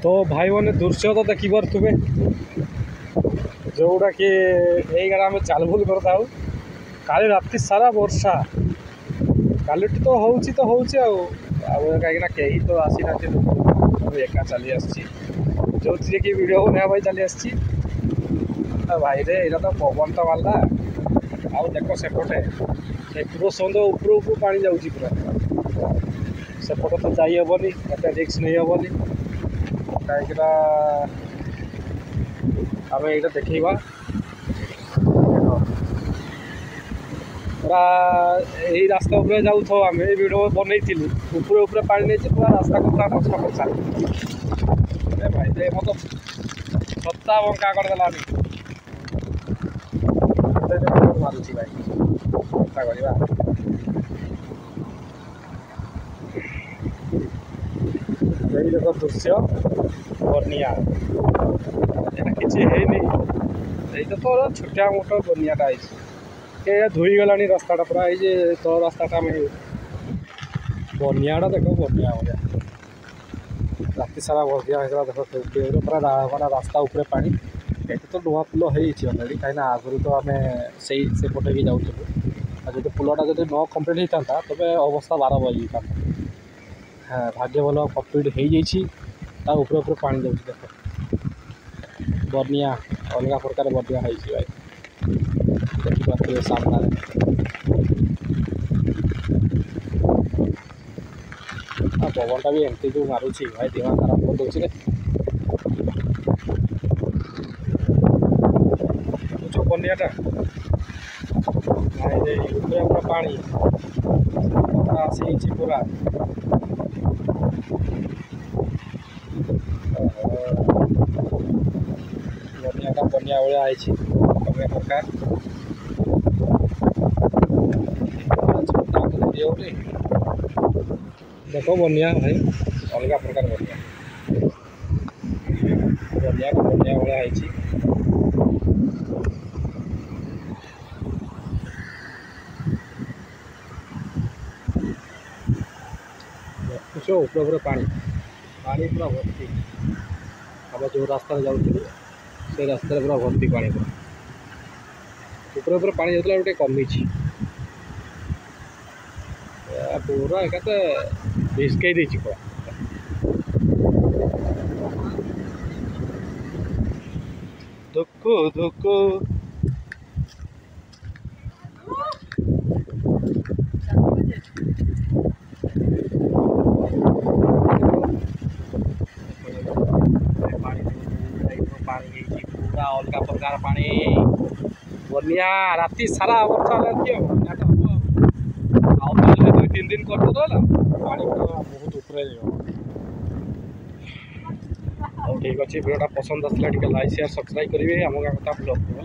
तो भाई मैंने दृश्य तो देखी पारे जोटा कि यही आम चालबुल करता काली राति सारा वर्षा काली तो हूँ कहीं तो आसी ना एका चली आसी जो कि वीडियो बना भाई चली आसी भाई रे यहाँ तो पवन तो मारला आउ देख सेपटे पूरा सौंद उपरକୁ पानी जाऊँगी पूरा सेपटे तो जाइबनी एत रिक्स नहीं हेनी कहीं आम यहाँ देखा पूरा यही रास्ता उपरे जाऊ आम वीडियो बनईलु उपरे उपरे पानी नहीं पूरा रास्ता को पूरा नष्ट कर सारे भाई दे मत छत्ता बंका करदेलानी मारुची भाई चिंता करवा यही देख दृश्य बनिया किसी है तो छोटिया मोटा बनियाटा है धोई गला रास्ता पूरा ये तो रास्ता बनियाटा देख बनिया भैया राति सारा बसिया देख पूरा रास्ता उपरे पानी ये तो नुआ पुल होलरेडी कहीं आगुरी तो आम से पटे भी जाऊँ जो पुलटा जो न कम्प्लीट होता है तेज अवस्था 12 बजी था हाँ भाग्य भल कम्प्लीट हो ऊपर पानी जाऊँ देख बनिया अलग प्रकार बनिया भाई देखिए सामने पवनटा भी एमती जो मारुची भाई दिमाग खराब कर दूसरे बनियाटा भाई पूरा पानी आसी पूरा बनियाटा बनिया भाया है प्रकार देख बनिया भाई अलग प्रकार बनिया बनिया बनिया भाया है ऊपर पानी पानी पूरा भर्ती आम जो रास्ता जाऊँ से रास्ता पूरा भर्ती पानी पूरा पानी जाता गोटे कमी पूरा एक भिसकई देती पूरा धुको धुको पूरा अलग प्रकार पानी बनिया राति सारा वर्षा लगे 2-3 दिन करते रहा पानी बहुत ऊपर ठीक अच्छे वीडियोटा पसंद आसला लाइक शेयर सब्सक्राइब करेंगे आम गाँव कथा ब्लॉग को।